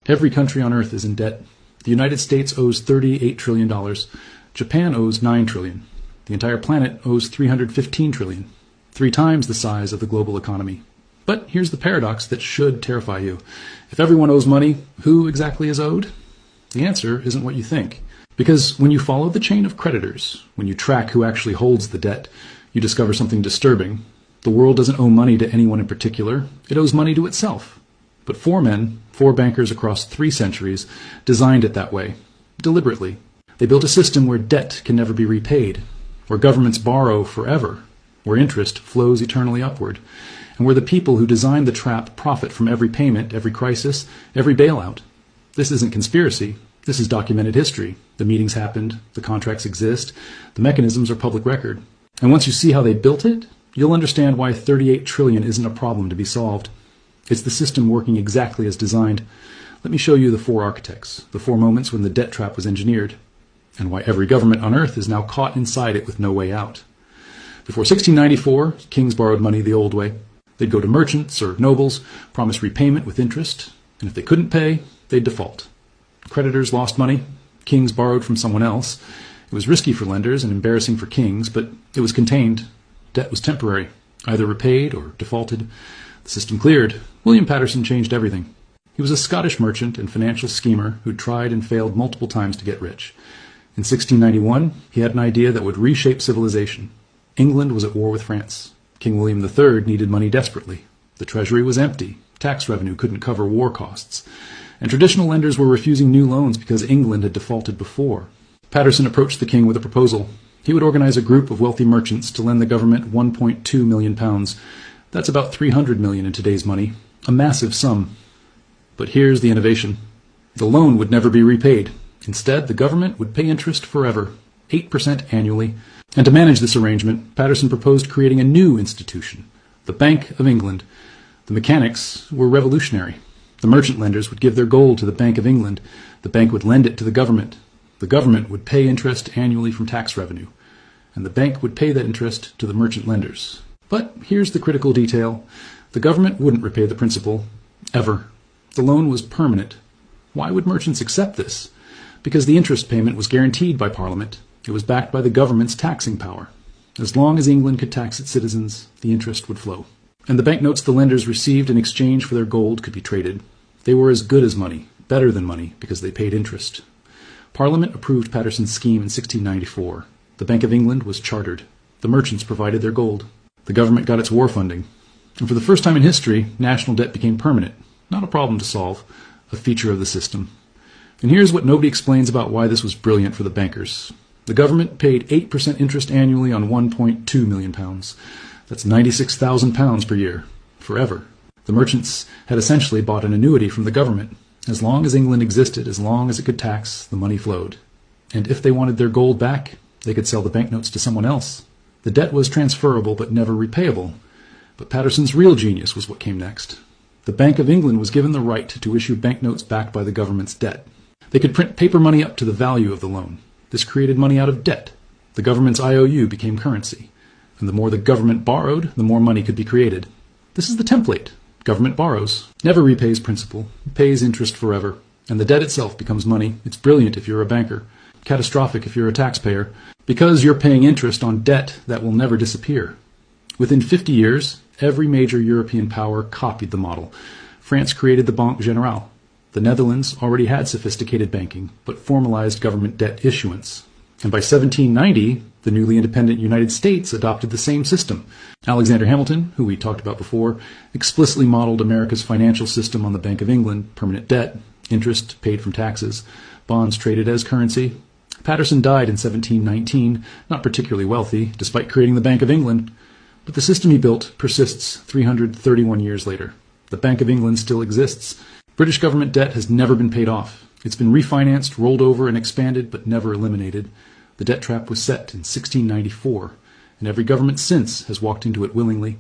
Every country on Earth is in debt. The United States owes $38 trillion. Japan owes $9 trillion. The entire planet owes $315 trillion, 3 times the size of the global economy. But here's the paradox that should terrify you. If everyone owes money, who exactly is owed? The answer isn't what you think. Because when you follow the chain of creditors, when you track who actually holds the debt, you discover something disturbing. The world doesn't owe money to anyone in particular. It owes money to itself. But 4 men, 4 bankers across 3 centuries, designed it that way, deliberately. They built a system where debt can never be repaid, where governments borrow forever, where interest flows eternally upward, and where the people who designed the trap profit from every payment, every crisis, every bailout. This isn't conspiracy. This is documented history. The meetings happened, the contracts exist, the mechanisms are public record. And once you see how they built it, you'll understand why $38 trillion isn't a problem to be solved. It's the system working exactly as designed. Let me show you the 4 architects, the 4 moments when the debt trap was engineered, and why every government on Earth is now caught inside it with no way out. Before 1694, kings borrowed money the old way. They'd go to merchants or nobles, promise repayment with interest, and if they couldn't pay, they'd default. Creditors lost money. Kings borrowed from someone else. It was risky for lenders and embarrassing for kings, but it was contained. Debt was temporary, either repaid or defaulted. The system cleared. William Paterson changed everything. He was a Scottish merchant and financial schemer who tried and failed multiple times to get rich. In 1691, he had an idea that would reshape civilization. England was at war with France. King William III needed money desperately. The treasury was empty. Tax revenue couldn't cover war costs. And traditional lenders were refusing new loans because England had defaulted before. Paterson approached the king with a proposal. He would organize a group of wealthy merchants to lend the government £1.2 million. That's about $300 million in today's money, a massive sum. But here's the innovation. The loan would never be repaid. Instead, the government would pay interest forever, 8% annually. And to manage this arrangement, Paterson proposed creating a new institution, the Bank of England. The mechanics were revolutionary. The merchant lenders would give their gold to the Bank of England. The bank would lend it to the government. The government would pay interest annually from tax revenue. And the bank would pay that interest to the merchant lenders. But here's the critical detail. The government wouldn't repay the principal, ever. The loan was permanent. Why would merchants accept this? Because the interest payment was guaranteed by Parliament. It was backed by the government's taxing power. As long as England could tax its citizens, the interest would flow. And the banknotes the lenders received in exchange for their gold could be traded. They were as good as money, better than money, because they paid interest. Parliament approved Paterson's scheme in 1694. The Bank of England was chartered. The merchants provided their gold. The government got its war funding. And for the first time in history, national debt became permanent. Not a problem to solve, a feature of the system. And here's what nobody explains about why this was brilliant for the bankers. The government paid 8% interest annually on £1.2 million. That's £96,000 per year, forever. The merchants had essentially bought an annuity from the government. As long as England existed, as long as it could tax, the money flowed. And if they wanted their gold back, they could sell the banknotes to someone else. The debt was transferable but never repayable. But Paterson's real genius was what came next. The Bank of England was given the right to issue banknotes backed by the government's debt. They could print paper money up to the value of the loan. This created money out of debt. The government's IOU became currency. And the more the government borrowed, the more money could be created. This is the template. Government borrows, never repays principal, pays interest forever. And the debt itself becomes money. It's brilliant if you're a banker. Catastrophic if you're a taxpayer. Because you're paying interest on debt that will never disappear. Within 50 years, every major European power copied the model. France created the Banque Générale. The Netherlands already had sophisticated banking, but formalized government debt issuance. And by 1790, the newly independent United States adopted the same system. Alexander Hamilton, who we talked about before, explicitly modeled America's financial system on the Bank of England, permanent debt, interest paid from taxes, bonds traded as currency. Paterson died in 1719, not particularly wealthy, despite creating the Bank of England. But the system he built persists 331 years later. The Bank of England still exists. British government debt has never been paid off. It's been refinanced, rolled over, and expanded, but never eliminated. The debt trap was set in 1694, and every government since has walked into it willingly.